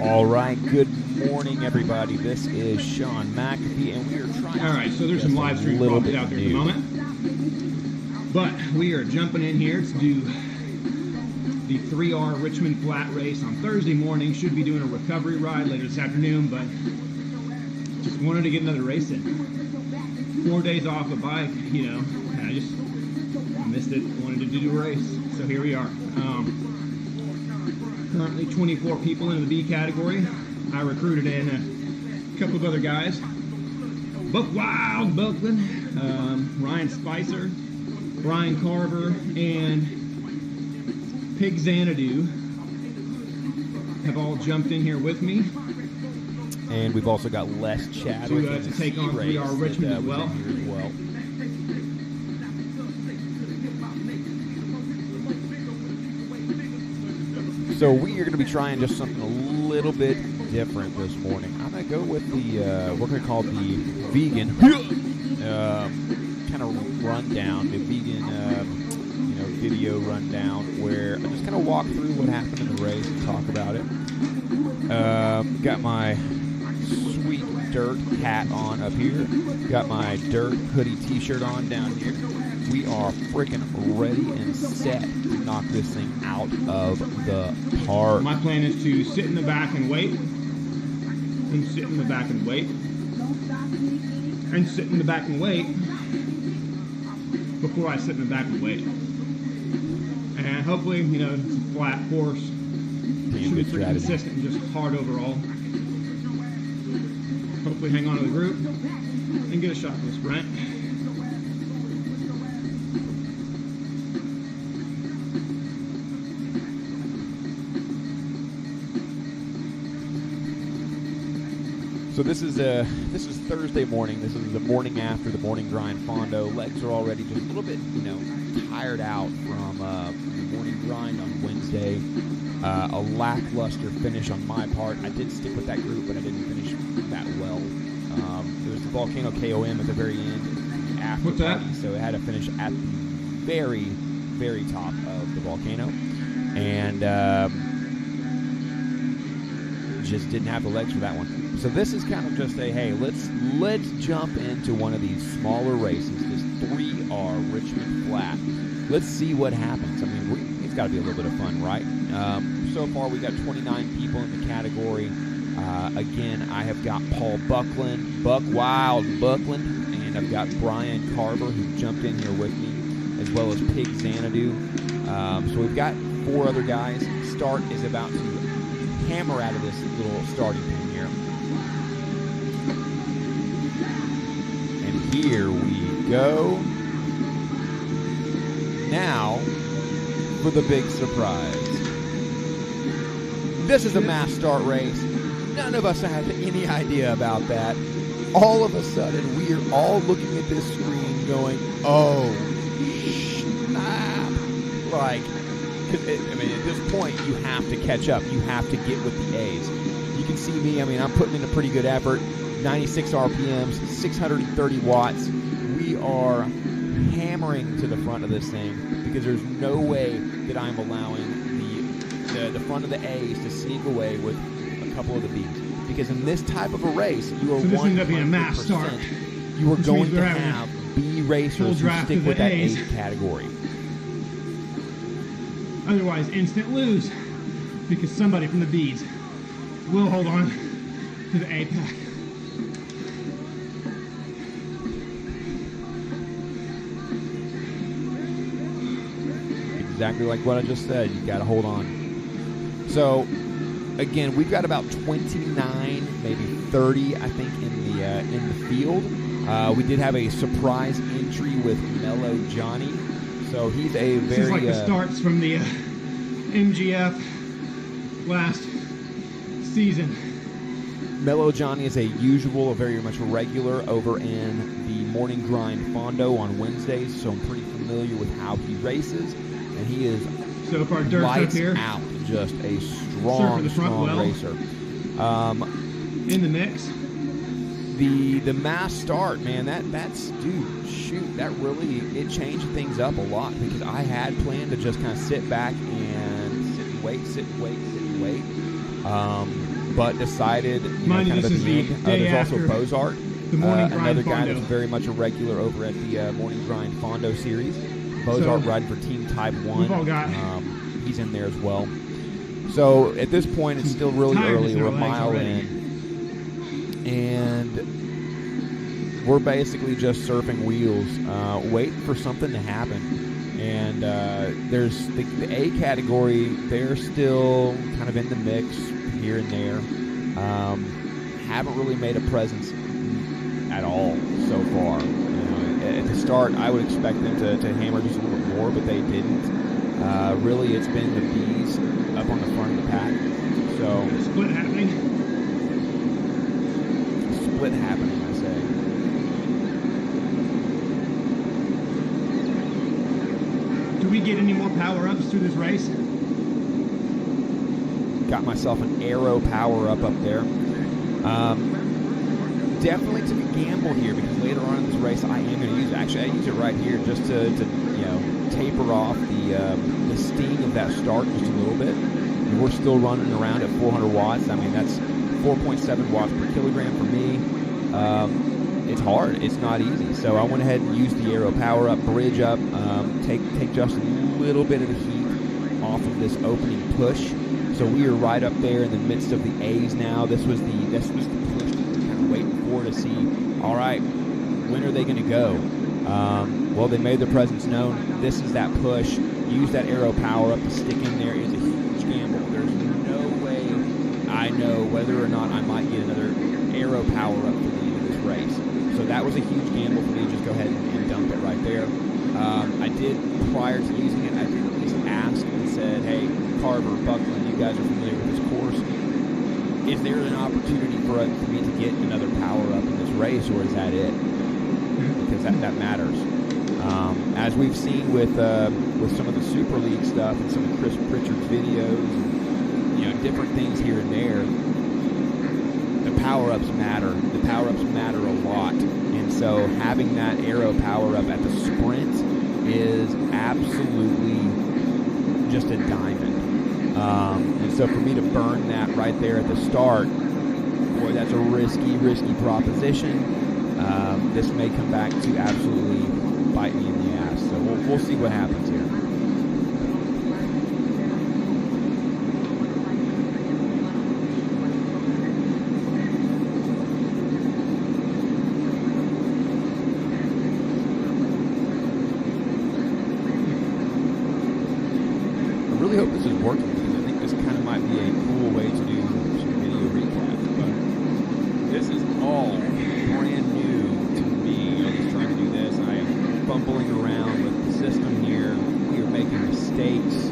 All right, good morning, everybody. This is Sean McAfee, and we are trying. All right, so there's some live stream problems out there at the moment, but we are jumping in here to do the 3R Richmond Flat race on Thursday morning. Should be doing a recovery ride later this afternoon, but just wanted to get another race in. 4 days off a bike, you know, and I just missed it. Wanted to do a race, so here we are. Currently 24 people in the B category. I recruited in a couple of other guys. Buck Wild Buckland, Ryan Spicer, Brian Carver, and Pig Xanadu have all jumped in here with me. And we've also got Les Chadwick to take on 3R Richmond as well. So we are going to be trying just something a little bit different this morning. I'm going to go with the, we're going to call it the vegan kind of rundown, the vegan, video rundown, where I just kind of walk through what happened in the race and talk about it. Got my sweet dirt hat on up here. Got my dirt hoodie t-shirt on down here. We are freaking ready and set to knock this thing out of the park. My plan is to sit in the back and wait, and sit in the back and wait, and sit in the back and wait before I sit in the back and wait. And hopefully, you know, it's a flat course. Should be pretty consistent and just hard overall. Hopefully hang on to the group and get a shot for the sprint. So this is Thursday morning. This is the morning after the morning grind fondo. Legs are already just a little bit, tired out from the morning grind on Wednesday. A lackluster finish on my part. I did stick with that group, but I didn't finish that well. It was the Volcano KOM at the very end, after What's that? party, so it had to finish at the very, very top of the volcano, and just didn't have the legs for that one. So this is kind of just a, hey, let's jump into one of these smaller races, this 3R Richmond Flat. Let's see what happens. I mean, it's got to be a little bit of fun, right? So far, we got 29 people in the category. Again, I have got Paul Buckland, Buck Wild Buckland, and I've got Brian Carver, who jumped in here with me, as well as Pig Xanadu. So we've got 4 other guys. Start is about to hammer out of this little starting pin here. And here we go. Now, for the big surprise. This is a mass start race. None of us had any idea about that. All of a sudden, we are all looking at this screen going, oh, snap. Like, at this point, you have to catch up. You have to get with the A's. You can see me. I'm putting in a pretty good effort. 96 RPMs, 630 watts. We are hammering to the front of this thing because there's no way that I'm allowing the front of the A's to sneak away with a couple of the B's. Because in this type of a race, you are 100%. You are going to have B racers who stick with that A category. Otherwise, instant lose, because somebody from the B's will hold on to the A pack. Exactly like what I just said. You got to hold on. So, again, we've got about 29, maybe 30, I think, in the field. We did have a surprise entry with Mellow Johnny. So he's a very... This is like the starts from the MGF last season. Mellow Johnny is a usual, a very much regular over in the morning grind fondo on Wednesdays, so I'm pretty familiar with how he races, and he is so far lights up here. Out, just a strong racer. In the mix. The mass start, man, that's dude, shoot, that really, it changed things up a lot, because I had planned to just kind of sit back and sit and wait. but decided, Mind kind you, of at this the is end. the day There's also after Bozart, the Morning Grind another guy Fondo. that's very much a regular over at the Morning Grind Fondo series. Bozart riding for Team Type 1. We've all got he's in there as well. So at this point, it's still really early. We're a mile in. And we're basically just surfing wheels, waiting for something to happen. And there's the A category. They're still kind of in the mix here and there. Haven't really made a presence at all so far. At the start, I would expect them to hammer just a little bit more, but they didn't. Really, it's been the B's up on the front of the pack. So split happening. Split happening, I say. Do we get any more power-ups through this race? Got myself an Aero power-up up there. Definitely took a gamble here because later on in this race I am going to use it. Actually, I use it right here just to taper off the sting of that start just a little bit. And we're still running around at 400 watts. I mean, that's 4.7 watts per kilogram for me. It's hard. It's not easy. So I went ahead and used the Aero power up, bridge up, take just a little bit of the heat off of this opening push. So we are right up there in the midst of the A's now. This was the push that we're kind of waiting for to see. All right, when are they going to go? Well, they made their presence known. This is that push. Use that Aero power up to stick in there. Is a huge gamble. There's no way I know whether or not I might get another Aero power up for the end of this race. So that was a huge gamble for me. Just go ahead and dump it right there. I did, prior to using it, I did at least ask and said, hey, Carver, Buckland, you guys are familiar with this course. Is there an opportunity for me to get another power up in this race, or is that it? Because that matters. As we've seen with some of the Super League stuff and some of Chris Pritchard's videos, and, different things here and there, the power-ups matter. The power-ups matter a lot. And so having that Aero power-up at the sprint is absolutely just a diamond. And so for me to burn that right there at the start, boy, that's a risky proposition. This may come back to absolutely bite me in the ass. So we'll see what happens here. I really hope this is working because I think this kind of might be a cool way to do some video recaps. But this is all brand new to me. Just trying to do this. I am fumbling around with the system here. We are making mistakes.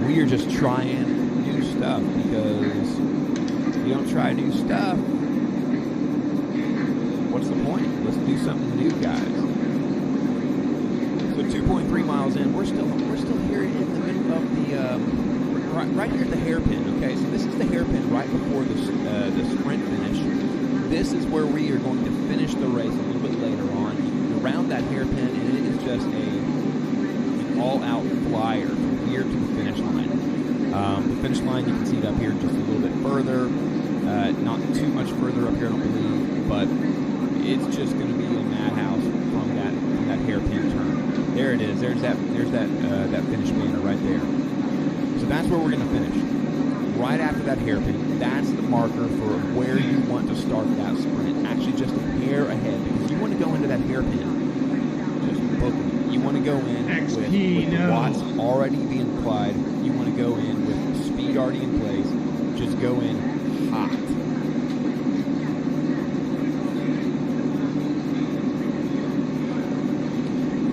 We are just trying new stuff because if you don't try new stuff, what's the point? Let's do something new, guys. So 2.3 miles in, we're still here in the middle of the right here at the hairpin. Okay, so this is the hairpin right before the sprint finish. This is where we are going to finish the race a little bit later on, around that hairpin, and it is just an all-out flyer from here to the finish line. The finish line, you can see it up here just a little bit further, not too much further up here, I don't believe, but it's just going to be a madhouse from that hairpin turn. There it is. There's that finish banner right there. So that's where we're going to finish. Right after that hairpin, that's the marker for where you want to start that sprint. Actually, just a hair ahead, because you want to go into that hairpin. Just book it. You want to go in with the watts already being applied. You want to go in with speed already in place. Just go in hot.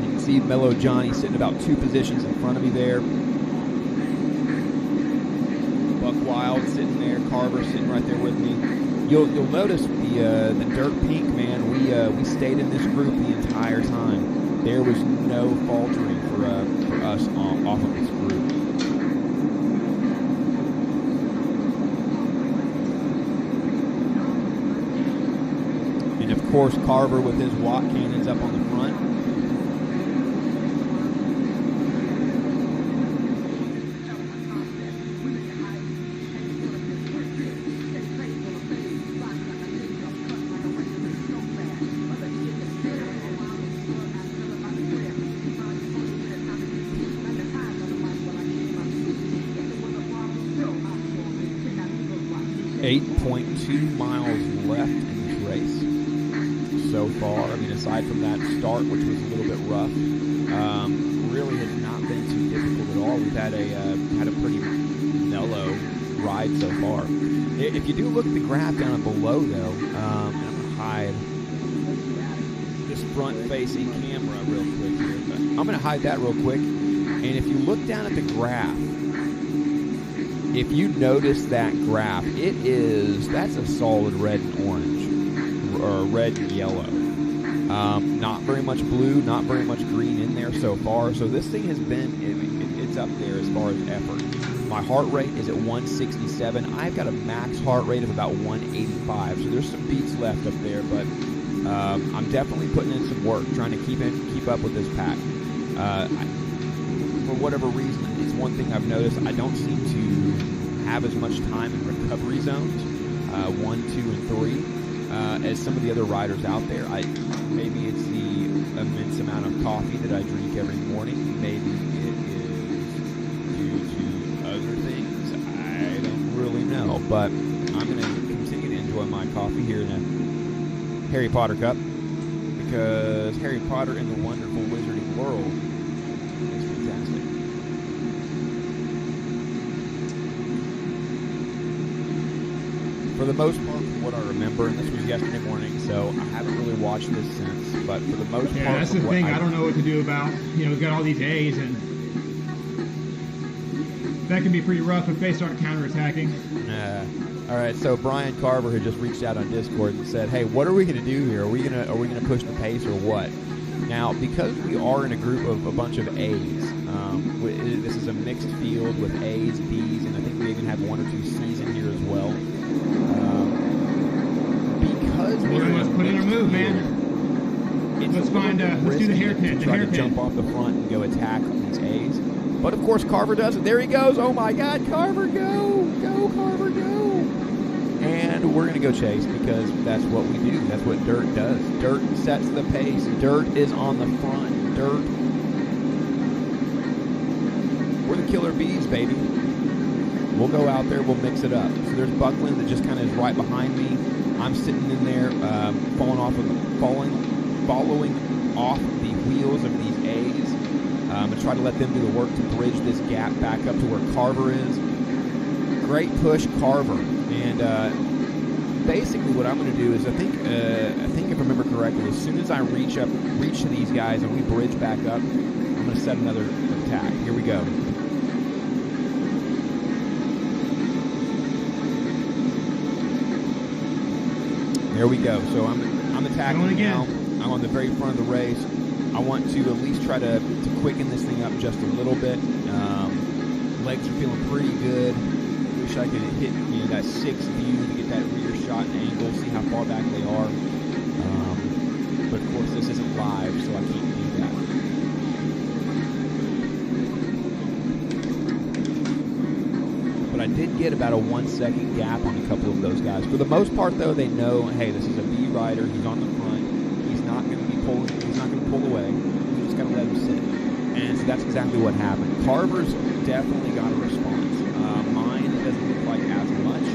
You can see Mellow Johnny sitting about 2 positions in front of me there. Wild sitting there, Carver sitting right there with me. You'll notice the dirt pink, man. We stayed in this group the entire time. There was no faltering for us off of this group. And of course, Carver with his watt cannons up on the front. 8.2 miles left in this race so far. I mean, aside from that start, which was a little bit rough, really has not been too difficult at all. We've had a pretty mellow ride so far. If you do look at the graph down below, though, and I'm going to hide this front-facing camera real quick here, but I'm going to hide that real quick. And if you look down at the graph, if you notice that graph, that's a solid red and orange, or red and yellow. Not very much blue, not very much green in there so far. So this thing has been, it's up there as far as effort. My heart rate is at 167. I've got a max heart rate of about 185. So there's some beats left up there, but I'm definitely putting in some work, trying to keep up with this pack. For whatever reason, it's one thing I've noticed. I don't seem to have as much time in recovery zones, 1, 2, and 3, as some of the other riders out there. Maybe it's the immense amount of coffee that I drink every morning. Maybe it is due to other things. I don't really know, but I'm going to continue to enjoy my coffee here in a Harry Potter cup, because Harry Potter and the Wonderful Wizarding World is fantastic. For the most part, from what I remember, and this was yesterday morning, so I haven't really watched this since, but for the most part... Yeah, that's the thing I don't know what to do about. We've got all these A's, and that can be pretty rough if they start counterattacking. All right, so Brian Carver had just reached out on Discord and said, "Hey, what are we going to do here? Are we going to push the pace or what?" Now, because we are in a group of a bunch of A's, this is a mixed field with A's, B's, and I think we even have 1 or 2 C's in here as well. Because let's put in our move, man. Let's do the hairpin. Try to jump off the front and go attack these A's. But of course, Carver does it. There he goes. Oh my God, Carver, go! Go, Carver, go! And we're going to go chase, because that's what we do. That's what dirt does. Dirt sets the pace. Dirt is on the front. Dirt. We're the killer bees, baby. We'll go out there. We'll mix it up. So there's Buckland that just kind of is right behind me. I'm sitting in there, following off the wheels of these A's. And try to let them do the work to bridge this gap back up to where Carver is. Great push, Carver. And basically what I'm going to do is, I think if I remember correctly, as soon as I reach to these guys and we bridge back up, I'm going to set another attack. Here we go. There we go. So I'm attacking now. I'm on the very front of the race. I want to at least try to quicken this thing up just a little bit. Legs are feeling pretty good. Wish I could hit that 6th view to get that rear shot and angle, see how far back they are. But of course this isn't live, so I can't do that. But I did get about a 1-second gap on a couple of those guys. For the most part, though, they know, hey, this is a B rider. He's on the front. He's not going to be pulling. He's not going to pull away. We just got to let him sit. And so that's exactly what happened. Carver's definitely got a response. Mine doesn't look like as much.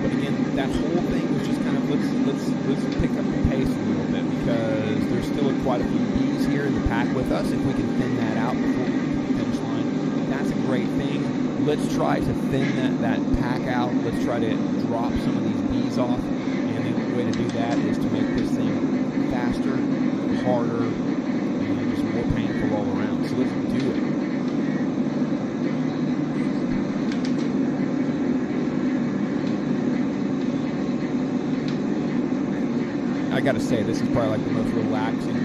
But again, that whole thing was just kind of let's pick up the pace a little bit, because there's still quite a few B's here in the pack with us. If we can thin that out before we get to the finish line, that's a great thing. Let's try to thin that pack out. Let's try to drop some of these B's off. And the only way to do that is to make this thing faster, harder, and just more painful all around. So let's do it. I gotta say, this is probably like the most relaxing,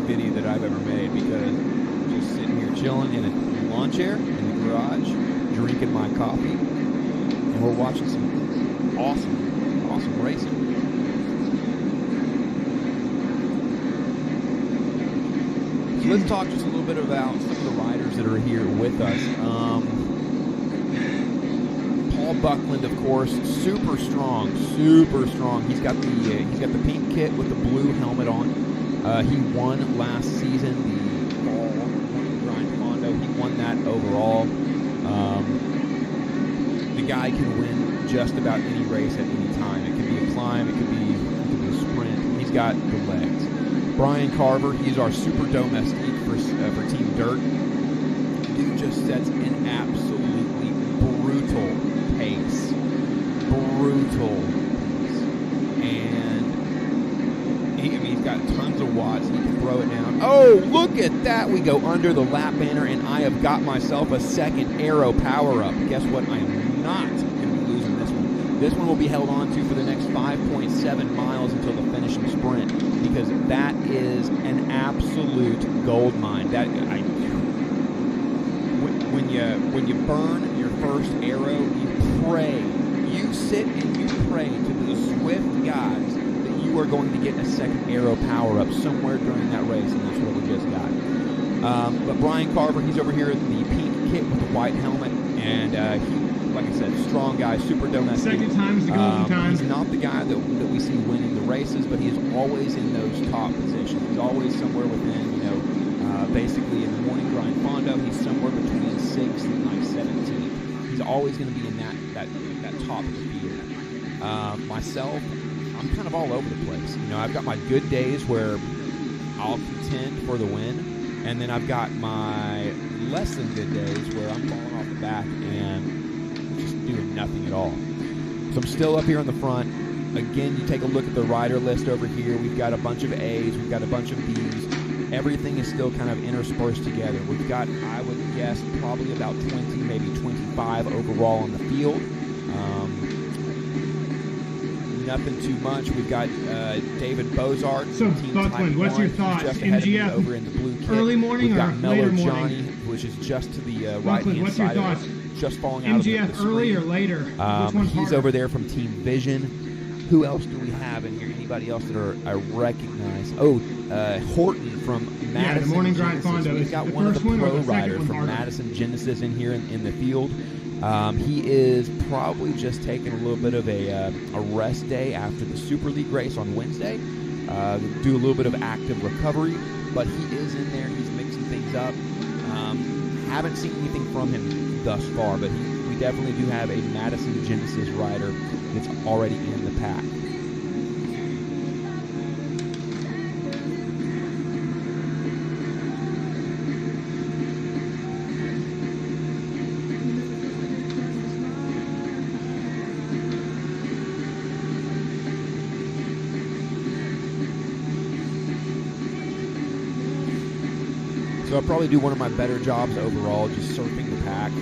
video that I've ever made, because I'm just sitting here chilling in a lawn chair in the garage, drinking my coffee, and we're watching some awesome racing. So let's talk just a little bit about some of the riders that are here with us. Paul Buckland, of course, super strong. He's got the pink kit with the blue helmet on. He won last season the fall grind Mondo. He won that Flat overall. The guy can win just about any race at any time. It could be a climb, it could be a sprint. He's got the legs. Brian Carver, he's our super domestique for Team Dirt. Dude just sets an absolutely brutal pace. And he's got tons of watts. He can throw it down. Oh, look at that. We go under the lap banner, and I have got myself a second aero power-up. Guess what? I am not going to be losing this one. This one will be held on to for the next 5.7 miles until the finishing sprint, because that is an absolute gold mine. When you burn your first aero, you pray. You sit and you pray to the Swift guys that you are going to get a second aero power-up somewhere during that race, and that's what we just got. But Brian Carver, he's over here in the pink kit with the white helmet, and he, like I said, strong guy, super domestic. Second time's the golden time. He's not the guy that we see winning the races, but he is always in those top positions. He's always somewhere within, basically in the morning grind Fondo, he's somewhere between 6th and 17th. He's always going to be in that top of the field. Myself, I'm kind of all over the place. I've got my good days where I'll contend for the win, and then I've got my less than good days where I'm falling off the back and just doing nothing at all. So I'm still up here in the front. Again, you take a look at the rider list over here. We've got a bunch of A's, we've got a bunch of B's. Everything is still kind of interspersed together. We've got, I would guess, probably about 20, maybe 25 overall on the field. Nothing too much. We've got David Bozart. So, Buckland, what's your thoughts? MGF over in the blue kit. Early morning or later morning? Johnny, which is just to the right-hand side of it, just falling out of the MGF early or later? Which one's he's harder? over there from Team Vision. Who else do we have in here? Anybody else that I recognize? Oh, Horton from Madison. Yeah, the morning grind Fondo. We've got one of the pro riders from Madison Genesis in here in the field. He is probably just taking a little bit of a rest day after the Super League race on Wednesday. Do a little bit of active recovery, but he is in there. He's mixing things up. Haven't seen anything from him thus far, but we definitely do have a Madison Genesis rider that's already in the pack. So I'll probably do one of my better jobs overall, just surfing the pack.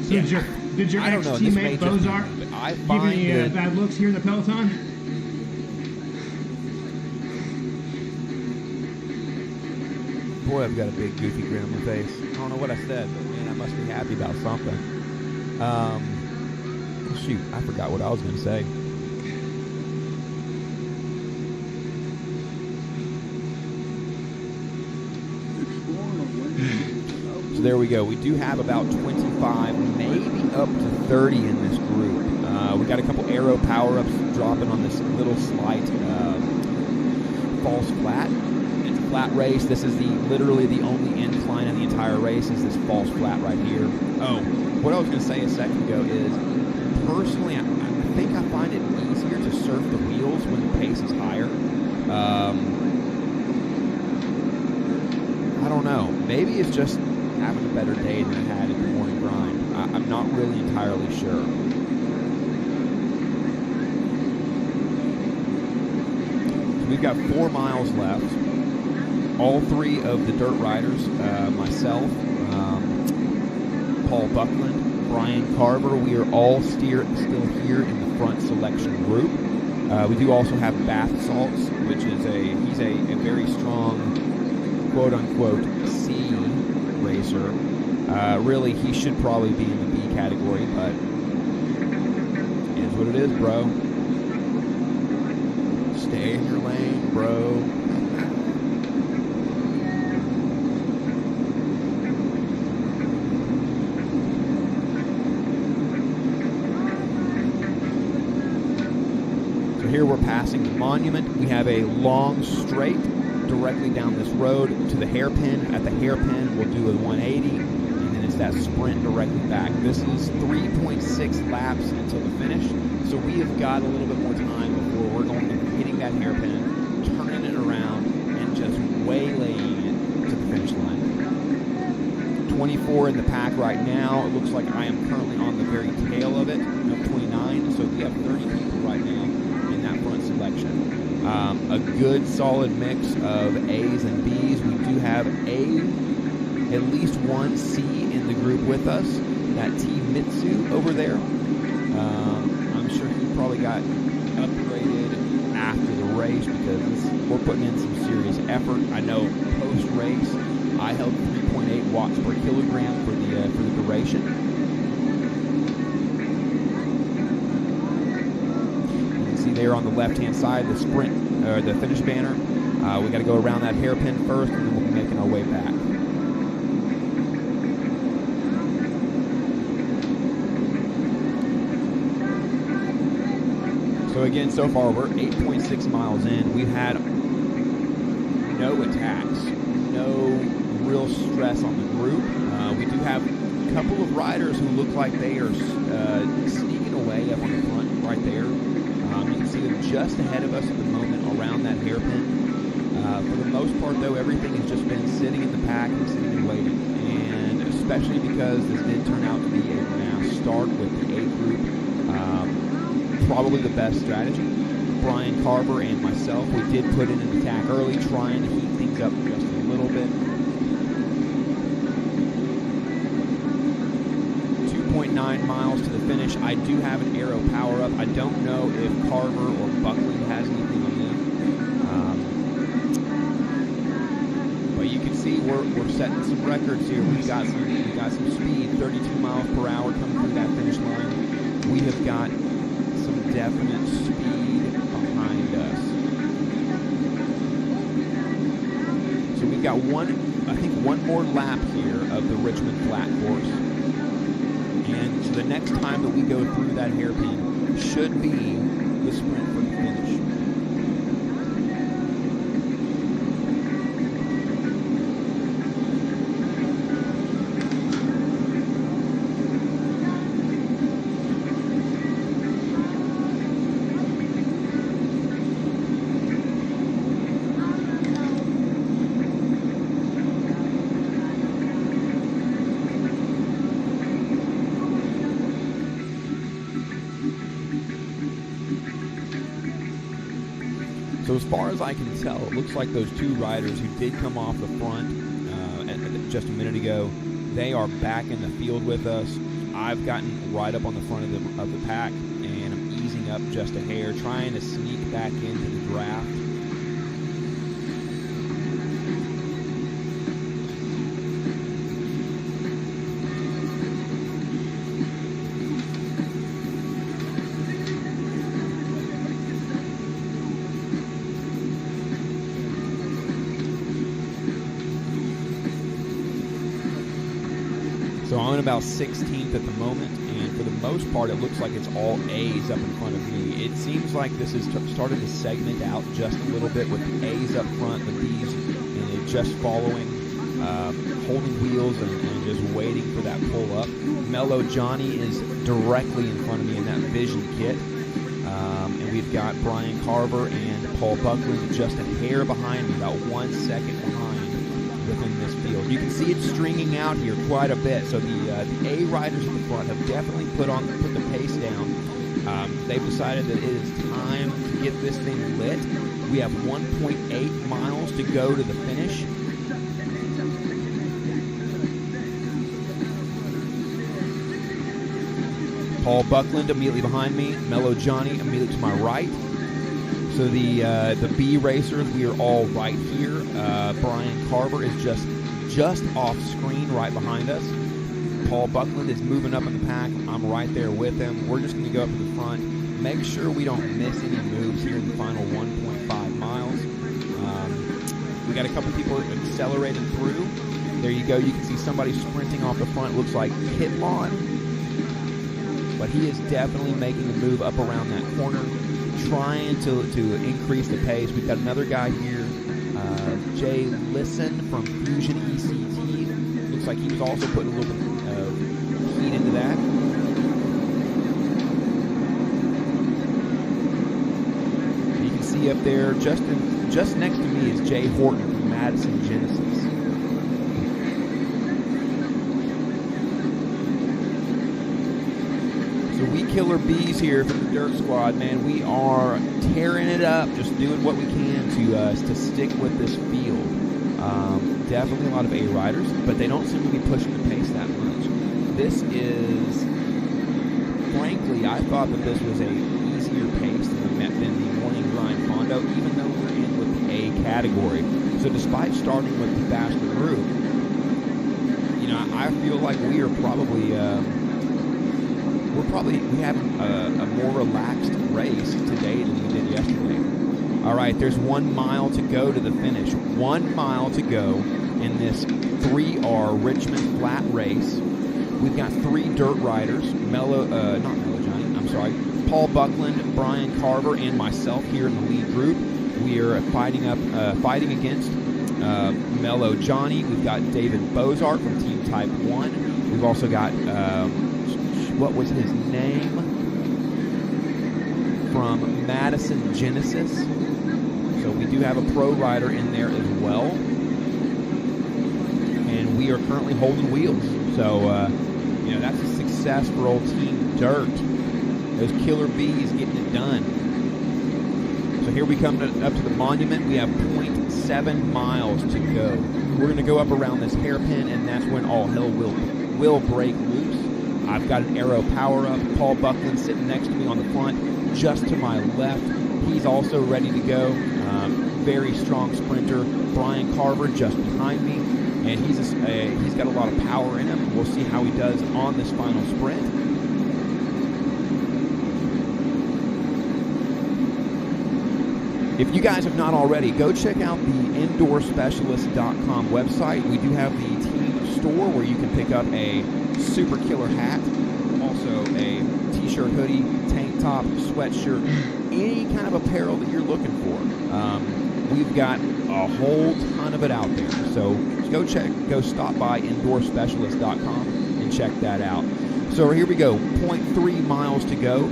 So did your ex-teammate Bozart give any bad looks here in the peloton? Boy, I've got a big goofy grin on my face. I don't know what I said, but man, I must be happy about something. Shoot, I forgot what I was going to say. So there we go. We do have about 25, maybe up to 30 in this group. We got a couple aero power-ups dropping on this little slight false flat. It's a flat race. This is literally the only incline in the entire race is this false flat right here. Oh, what I was going to say a second ago is, personally, I think I find it easier to surf the wheels when the pace is higher. I don't know. Maybe it's just having a better day than I had at the morning grind. I'm not really entirely sure. So we've got 4 miles left. All 3 of the dirt riders, myself, Paul Buckland, Brian Carver, we are all still here in the front selection group. We do also have Bath Salts, which is he's a very strong quote-unquote C racer. Really, he should probably be in the B category, but it is what it is, bro. Stay in your lane, bro. So here we're passing the monument. We have a long straight directly down this road to the hairpin. At the hairpin, we'll do a 180, and then it's that sprint directly back. This is 3.6 laps until the finish, so we have got a little bit more time before we're going to be hitting that hairpin, turning it around, and just waylaying it to the finish line. 24 in the pack right now. It looks like I am currently on the very tail of it, of 29, so we have 30 people right now in that front selection. A good solid mix of A's and B's. We do have at least one C in the group with us. That T Mitsu over there. I'm sure he probably got upgraded after the race because we're putting in some serious effort. I know post-race I held 3.8 watts per kilogram for the duration. You can see there on the left-hand side the sprint or the finish banner. We got to go around that hairpin first, and then we'll be making our way back. So again, so far we're 8.6 miles in. We've had no attacks, no real stress on the group. We do have a couple of riders who look like they are sneaking away up on the front right there. You can see them just ahead of us at the moment around that hairpin. For the most part, though, everything has just been sitting in the pack and sitting and waiting. And especially because this did turn out to be a mass start with the A group, probably the best strategy. Brian Carver and myself, we did put in an attack early, trying to heat things up just a little bit. 2.9 miles to the finish. I do have an aero power up. I don't know if Carver or Buckley has anything on them. But you can see we're setting some records here. We got some speed, 32 miles per hour coming through that finish line. We have got some definite speed behind us. So we've got one more lap here of the Richmond Flat course. And so the next time that we go through that hairpin should be the sprint for the finish. So as far as I can tell, it looks like those two riders who did come off the front just a minute ago, they are back in the field with us. I've gotten right up on the front of the pack, and I'm easing up just a hair, trying to sneak back into the draft. So I'm about 16th at the moment, and for the most part, it looks like it's all A's up in front of me. It seems like this is starting to segment out just a little bit with the A's up front, the B's, and just following, holding wheels and just waiting for that pull up. Mellow Johnny is directly in front of me in that Vision kit, and we've got Brian Carver and Paul Buckland just a hair behind me, about 1 second behind within this field. You can see it stringing out here quite a bit. So the A riders at the front have definitely put the pace down. They've decided that it is time to get this thing lit. We have 1.8 miles to go to the finish. Paul Buckland immediately behind me. Mellow Johnny immediately to my right. So the B racers, we are all right here. Brian Carver is just off screen right behind us. Paul Buckland is moving up in the pack. I'm right there with him. We're just going to go up to the front, make sure we don't miss any moves here in the final 1.5 miles. We got a couple people accelerating through. There you go. You can see somebody sprinting off the front. Looks like Hitlon, but he is definitely making a move up around that corner, trying to increase the pace. We've got another guy here Jay Lisson from Fusion ECT. Looks like he was also putting a little bit of heat into that. You can see up there, just next to me is Jay Horton from Madison Genesis. So we killer bees here from the Dirt Squad, man. We are tearing it up, just doing what we can to stick with this field. Definitely a lot of A riders, but they don't seem to be pushing the pace that much. This is, frankly, I thought that this was a easier pace than the morning grind Fondo, even though we're in with the A category. So despite starting with the faster group, you know, I feel like we are probably. We have a more relaxed race today than we did yesterday. All right, there's 1 mile to go to the finish. 1 mile to go in this 3R Richmond Flat race. We've got 3 dirt riders, Paul Buckland, Brian Carver, and myself here in the lead group. We are fighting against Mellow Johnny. We've got David Bozart from Team Type 1. We've also got... what was his name? From Madison Genesis. So we do have a pro rider in there as well. And we are currently holding wheels. So, you know, that's a success for old Team Dirt. Those killer bees getting it done. So here we come up to the monument. We have 0.7 miles to go. We're going to go up around this hairpin, and that's when all hell will break loose. I've got an aero power-up. Paul Buckland sitting next to me on the front, just to my left. He's also ready to go. Very strong sprinter. Brian Carver just behind me, and he's got a lot of power in him. We'll see how he does on this final sprint. If you guys have not already, go check out the IndoorSpecialist.com website. We do have the team store where you can pick up a super killer hat, also a t-shirt, hoodie, tank top, sweatshirt, any kind of apparel that you're looking for. We've got a whole ton of it out there. So go stop by IndoorSpecialist.com and check that out. So here we go, 0.3 miles to go.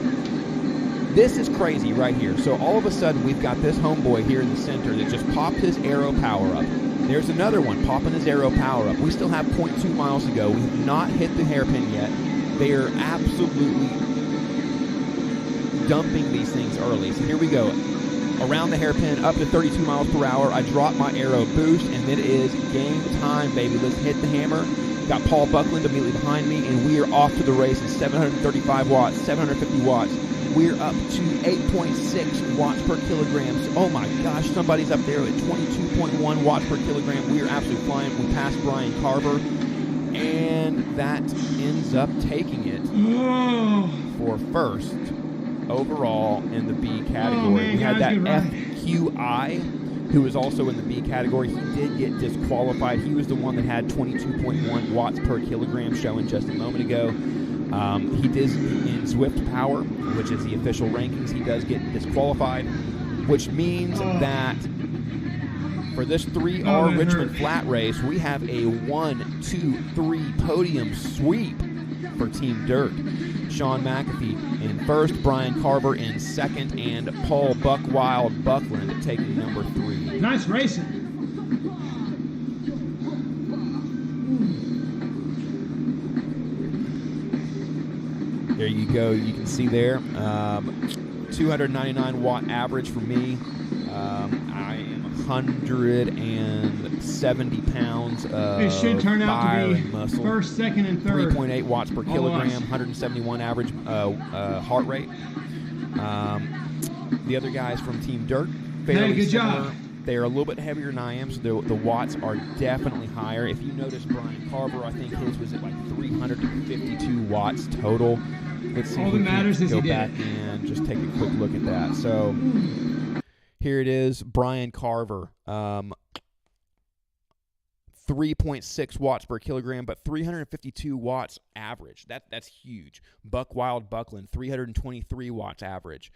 This is crazy right here. So all of a sudden, we've got this homeboy here in the center that just popped his aero power up. There's another one popping his aero power up. We still have 0.2 miles to go. We have not hit the hairpin yet. They are absolutely dumping these things early. So here we go. Around the hairpin, up to 32 miles per hour. I drop my aero boost, and it is game time, baby. Let's hit the hammer. Got Paul Buckland immediately behind me, and we are off to the race at 735 watts, 750 watts. We're up to 8.6 watts per kilogram. So, oh my gosh, somebody's up there at 22.1 watts per kilogram. We are absolutely flying. We passed Brian Carver, and that ends up taking it for first overall in the B category. We had that FQI, who was also in the B category. He did get disqualified. He was the one that had 22.1 watts per kilogram showing just a moment ago. He did in Zwift Power, which is the official rankings, he does get disqualified, which means that for this 3R Richmond Flat race, we have a 1-2-3 podium sweep for Team Dirt. Sean McAfee in first, Brian Carver in second, and Paul Buckwild Buckland taking number 3. Nice racing. There you go. You can see there, 299 watt average for me. I am 170 pounds of it should turn out fire to be and muscle. First, second, and third. 3.8 watts per kilogram, 171 average heart rate. The other guys from Team Dirt, fairly similar. Job. They are a little bit heavier than I am, so the watts are definitely higher. If you notice, Brian Carver, I think his was at like 352 watts total. Let's see. All that matters is go back and just take a quick look at that. So here it is, Brian Carver, 3.6 watts per kilogram, but 352 watts average. That's huge. Buckwild Buckland, 323 watts average.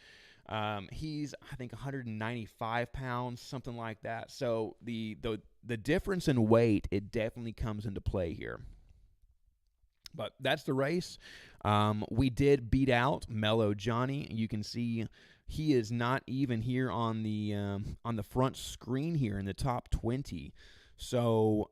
He's, I think, 195 pounds, something like that. So the difference in weight, it definitely comes into play here. But that's the race. We did beat out Mellow Johnny. You can see he is not even here on the front screen here in the top 20. So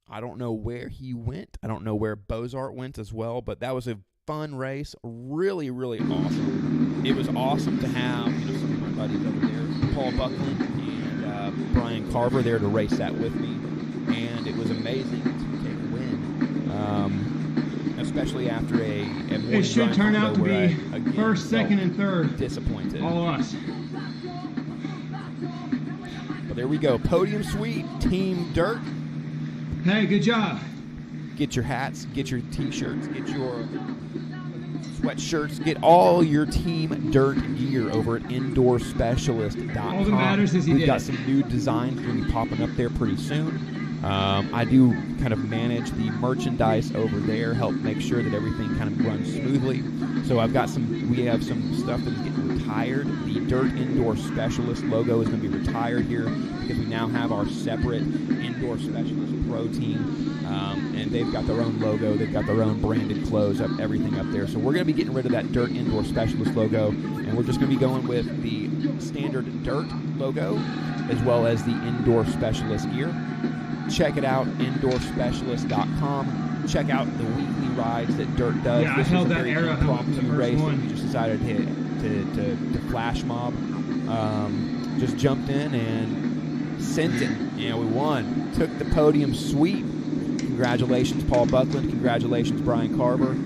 I don't know where he went. I don't know where Bozart went as well, but that was a fun race. Really, really awesome. It was awesome to have some of my buddies over there, Paul Buckland and Brian Carver, there to race that with me. And it was amazing to take a win, especially after a it should turn out to be first, second, and third. Disappointed. All of us. But there we go. Podium Suite, Team Dirt. Hey, good job. Get your hats, get your T-shirts, get your sweatshirts, get all your Team Dirt gear over at IndoorSpecialist.com. All that matters is We've got some new designs going to be popping up there pretty soon. I do kind of manage the merchandise over there, help make sure that everything kind of runs smoothly. So we have some stuff that is getting retired. The Dirt Indoor Specialist logo is going to be retired here because we now have our separate Indoor Specialist Pro team. And they've got their own logo, they've got their own branded clothes, everything up there. So we're going to be getting rid of that Dirt Indoor Specialist logo, and we're just going to be going with the standard Dirt logo as well as the Indoor Specialist gear. Check it out, IndoorSpecialist.com. Check out the weekly rides that Dirt does. Yeah, this I held was a that very arrow impromptu race. one. We just decided to flash mob. Just jumped in and sent it. And we won. Took the podium sweep. Congratulations, Paul Buckland. Congratulations, Brian Carver.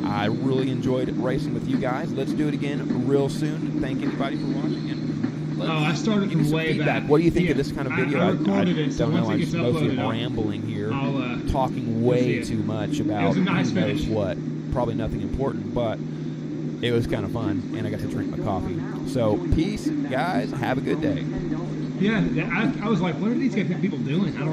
I really enjoyed racing with you guys. Let's do it again real soon. Thank anybody for watching. And I started from way feedback. back. What do you think of this kind of video? I recorded it, so don't know. once it I'm gets mostly uploaded, rambling here, I'll talking way too much about who knows finish. What. Probably nothing important, but it was kind of fun, and I got to drink my coffee. So, peace, guys. Have a good day. Yeah, I was like, what are these people doing? I don't